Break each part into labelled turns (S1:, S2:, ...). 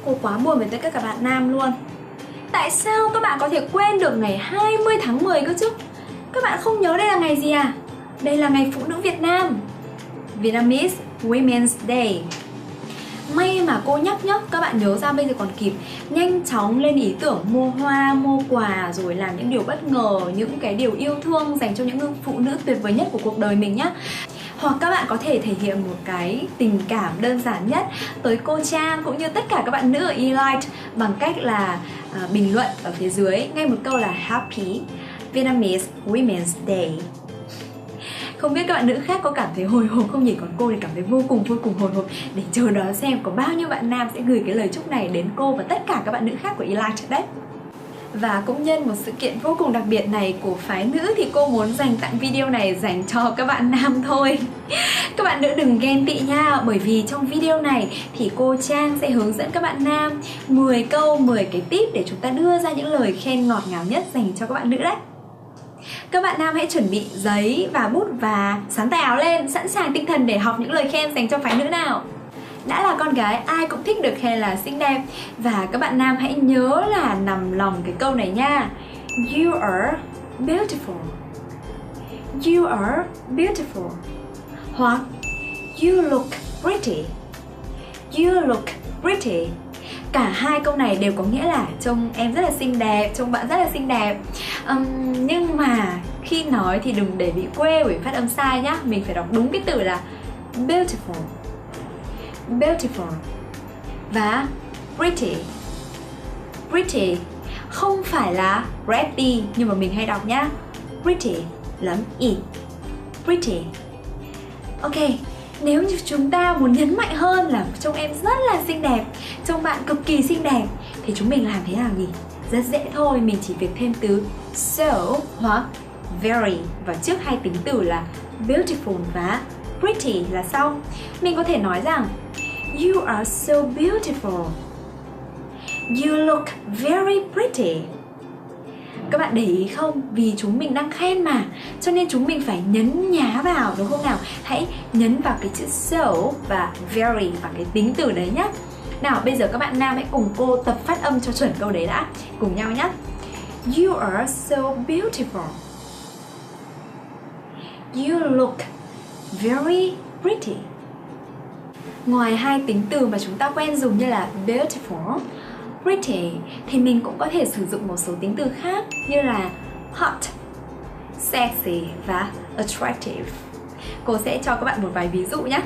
S1: Cô quá buồn với tất cả các bạn nam luôn. Tại sao các bạn có thể quên được ngày 20 tháng 10 cơ chứ? Các bạn không nhớ đây là ngày gì à? Đây là ngày Phụ nữ Việt Nam, Vietnamese Women's Day. May mà cô nhắc các bạn nhớ ra bây giờ còn kịp. Nhanh chóng lên ý tưởng mua hoa, mua quà, rồi làm những điều bất ngờ, những cái điều yêu thương dành cho những phụ nữ tuyệt vời nhất của cuộc đời mình nhé. Hoặc các bạn có thể thể hiện một cái tình cảm đơn giản nhất tới cô Trang cũng như tất cả các bạn nữ ở Elite bằng cách là bình luận ở phía dưới ngay một câu là Happy Vietnamese Women's Day. Không biết các bạn nữ khác có cảm thấy hồi hộp không nhỉ? Còn cô thì cảm thấy vô cùng hồi hộp để chờ đón xem có bao nhiêu bạn nam sẽ gửi cái lời chúc này đến cô và tất cả các bạn nữ khác của Elite đấy. Và cũng nhân một sự kiện vô cùng đặc biệt này của phái nữ thì cô muốn dành tặng video này dành cho các bạn nam thôi. Các bạn nữ đừng ghen tị nha, bởi vì trong video này thì cô Trang sẽ hướng dẫn các bạn nam 10 câu, 10 cái tip để chúng ta đưa ra những lời khen ngọt ngào nhất dành cho các bạn nữ đấy. Các bạn nam hãy chuẩn bị giấy và bút và sắn tay áo lên, sẵn sàng tinh thần để học những lời khen dành cho phái nữ nào. Đã là con gái ai cũng thích được khen là xinh đẹp. Và các bạn nam hãy nhớ là nằm lòng cái câu này nha. You are beautiful. You are beautiful. Hoặc you look pretty. You look pretty. Cả hai câu này đều có nghĩa là trông em rất là xinh đẹp, trông bạn rất là xinh đẹp. Nhưng mà khi nói thì đừng để bị quê bởi phát âm sai nhá. Mình phải đọc đúng cái từ là beautiful. Beautiful. Và pretty. Pretty. Không phải là pretty nhưng mà mình hay đọc nhá. Pretty lẫn y. Pretty. Ok, nếu như chúng ta muốn nhấn mạnh hơn là trông em rất là xinh đẹp, trông bạn cực kỳ xinh đẹp, thì chúng mình làm thế nào nhỉ? Rất dễ thôi, mình chỉ việc thêm từ so hoặc very và trước hai tính từ là beautiful và pretty là xong. Mình có thể nói rằng you are so beautiful. You look very pretty. Các bạn để ý không? Vì chúng mình đang khen mà, cho nên chúng mình phải nhấn nhá vào, đúng không nào? Hãy nhấn vào cái chữ so và very và cái tính từ đấy nhé. Nào, bây giờ các bạn nam hãy cùng cô tập phát âm cho chuẩn câu đấy đã. Cùng nhau nhé. You are so beautiful. You look very pretty. Ngoài hai tính từ mà chúng ta quen dùng như là beautiful, pretty, thì mình cũng có thể sử dụng một số tính từ khác như là hot, sexy và attractive. Cô sẽ cho các bạn một vài ví dụ nhé.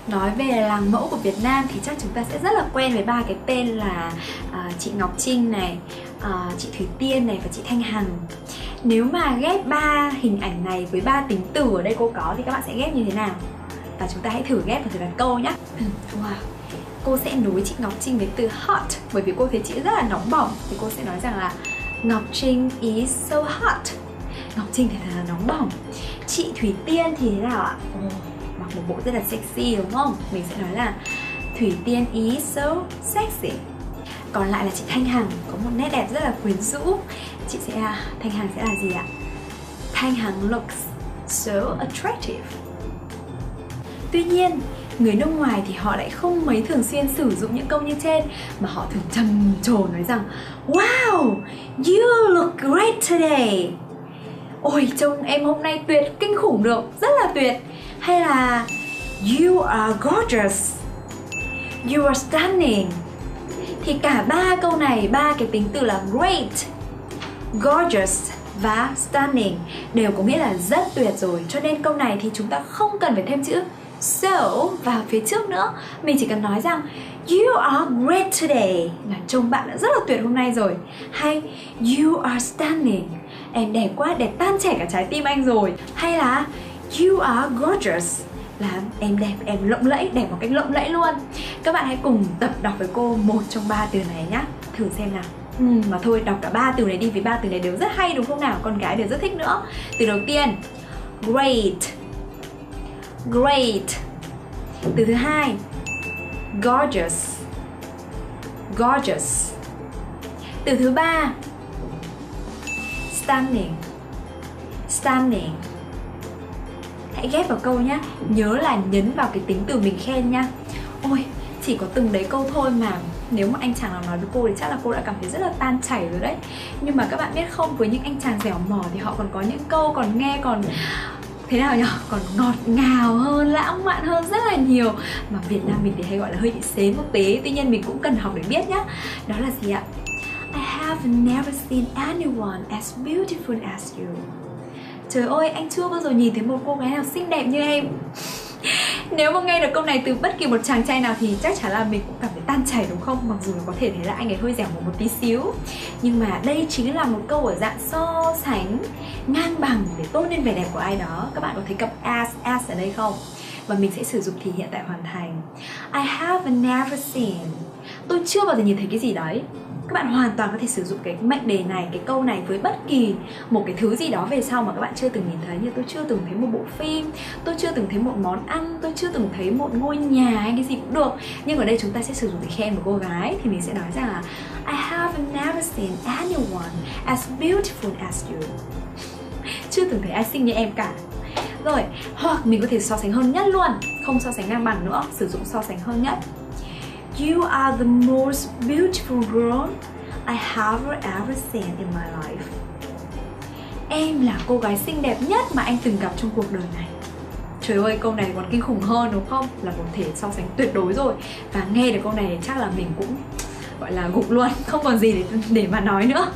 S1: Nói về làng mẫu của Việt Nam thì chắc chúng ta sẽ rất là quen với ba cái tên là chị Ngọc Trinh này, chị Thủy Tiên này và chị Thanh Hằng. Nếu mà ghép ba hình ảnh này với ba tính từ ở đây cô có thì các bạn sẽ ghép như thế nào? Và chúng ta hãy thử ghép và thử đặt câu nhé. Wow. Cô sẽ nối chị Ngọc Trinh với từ hot, bởi vì cô thấy chị rất là nóng bỏng. Thì cô sẽ nói rằng là Ngọc Trinh is so hot. Ngọc Trinh thì thật là nóng bỏng. Chị Thủy Tiên thì thế nào ạ? Mặc một bộ rất là sexy đúng không? Mình sẽ nói là Thủy Tiên is so sexy. Còn lại là chị Thanh Hằng có một nét đẹp rất là quyến rũ. Thanh Hằng sẽ là gì ạ? Thanh Hằng looks so attractive. Tuy nhiên, người nước ngoài thì họ lại không mấy thường xuyên sử dụng những câu như trên, mà họ thường trầm trồ nói rằng wow, you look great today. Ôi, trông em hôm nay tuyệt kinh khủng được, rất là tuyệt. Hay là you are gorgeous. You are stunning. Thì cả ba câu này, ba cái tính từ là great, gorgeous và stunning đều có nghĩa là rất tuyệt rồi. Cho nên câu này thì chúng ta không cần phải thêm chữ so vào phía trước nữa. Mình chỉ cần nói rằng you are great today là trông bạn đã rất là tuyệt hôm nay rồi. Hay you are stunning, em đẹp quá, đẹp tan chảy cả trái tim anh rồi. Hay là you are gorgeous là em đẹp, em lộng lẫy, đẹp một cách lộng lẫy luôn. Các bạn hãy cùng tập đọc với cô một trong ba từ này nhá. Thử xem nào. Mà thôi, đọc cả ba từ này đi, vì ba từ này đều rất hay đúng không nào? Con gái đều rất thích nữa. Từ đầu tiên, great. Great. Từ thứ hai, gorgeous. Gorgeous. Từ thứ ba, stunning. Stunning. Hãy ghép vào câu nhé. Nhớ là nhấn vào cái tính từ mình khen nha. Ôi, Chỉ có từng đấy câu thôi mà nếu mà anh chàng nào nói với cô thì chắc là cô đã cảm thấy rất là tan chảy rồi đấy. Nhưng mà các bạn biết không, với những anh chàng dẻo mỏ thì họ còn có những câu còn nghe còn thế nào nhỉ, còn ngọt ngào hơn, lãng mạn hơn rất là nhiều, mà Việt Nam mình thì hay gọi là hơi bị xến một tí. Tuy nhiên mình cũng cần học để biết nhá. Đó là gì ạ? I have never seen anyone as beautiful as you. Trời ơi, anh chưa bao giờ nhìn thấy một cô gái nào xinh đẹp như em. Nếu mà nghe được câu này từ bất kỳ một chàng trai nào thì chắc chắn là mình cũng cảm thấy tan chảy đúng không? Mặc dù là có thể thấy là anh ấy hơi dẻo một tí xíu. Nhưng mà đây chính là một câu ở dạng so sánh, ngang bằng để tôn lên vẻ đẹp của ai đó. Các bạn có thấy cặp as ở đây không? Và mình sẽ sử dụng thì hiện tại hoàn thành. I have never seen. Tôi chưa bao giờ nhìn thấy cái gì đấy. Các bạn hoàn toàn có thể sử dụng cái mệnh đề này, cái câu này với bất kỳ một cái thứ gì đó về sau mà các bạn chưa từng nhìn thấy. Như tôi chưa từng thấy một bộ phim, tôi chưa từng thấy một món ăn, tôi chưa từng thấy một ngôi nhà hay cái gì cũng được. Nhưng ở đây chúng ta sẽ sử dụng để khen một cô gái. Thì mình sẽ nói rằng là I have never seen anyone as beautiful as you. Chưa từng thấy ai xinh như em cả. Rồi, hoặc mình có thể so sánh hơn nhất luôn, không so sánh ngang bằng nữa, sử dụng so sánh hơn nhất. You are the most beautiful girl I have ever seen in my life. Em là cô gái xinh đẹp nhất mà anh từng gặp trong cuộc đời này. Trời ơi, câu này còn kinh khủng hơn đúng không? Là một thể so sánh tuyệt đối rồi. Và nghe được câu này chắc là mình cũng gọi là gục luôn, không còn gì để mà nói nữa.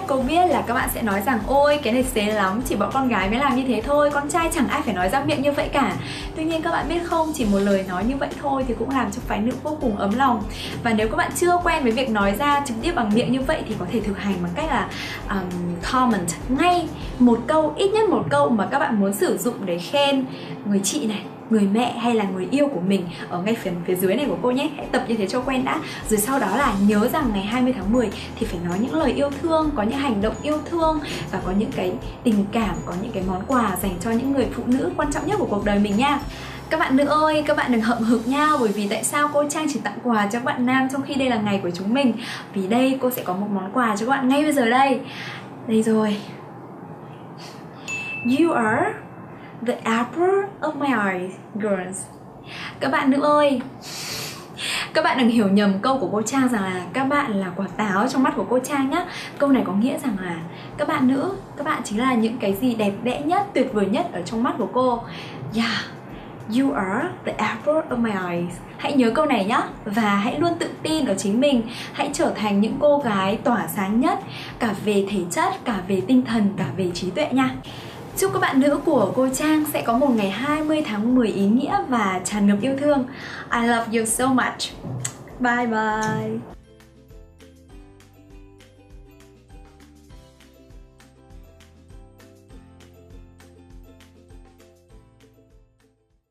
S1: Cô biết là các bạn sẽ nói rằng ôi cái này xến lắm, chỉ bọn con gái mới làm như thế thôi, con trai chẳng ai phải nói ra miệng như vậy cả. Tuy nhiên các bạn biết không, chỉ một lời nói như vậy thôi thì cũng làm cho phái nữ vô cùng ấm lòng. Và nếu các bạn chưa quen với việc nói ra trực tiếp bằng miệng như vậy thì có thể thực hành bằng cách là comment ngay một câu, ít nhất một câu mà các bạn muốn sử dụng để khen người chị này, người mẹ hay là người yêu của mình ở ngay phía dưới này của cô nhé. Hãy tập như thế cho quen đã. Rồi sau đó là nhớ rằng ngày 20 tháng 10 thì phải nói những lời yêu thương, có những hành động yêu thương và có những cái tình cảm, có những cái món quà dành cho những người phụ nữ quan trọng nhất của cuộc đời mình nha. Các bạn nữ ơi, các bạn đừng hậm hực nhau. Bởi vì tại sao cô Trang chỉ tặng quà cho các bạn nam trong khi đây là ngày của chúng mình? Vì đây cô sẽ có một món quà cho các bạn ngay bây giờ đây. Đây rồi. You are the apple of my eye, girls. Các bạn nữ ơi, các bạn đừng hiểu nhầm câu của cô Trang rằng là các bạn là quả táo trong mắt của cô Trang nhá. Câu này có nghĩa rằng là các bạn nữ, các bạn chính là những cái gì đẹp đẽ nhất, tuyệt vời nhất ở trong mắt của cô. Yeah, you are the apple of my eyes. Hãy nhớ câu này nhá. Và hãy luôn tự tin ở chính mình. Hãy trở thành những cô gái tỏa sáng nhất, cả về thể chất, cả về tinh thần, cả về trí tuệ nha. Chúc các bạn nữ của cô Trang sẽ có một ngày 20 tháng 10 ý nghĩa và tràn ngập yêu thương. I love you so much. Bye bye.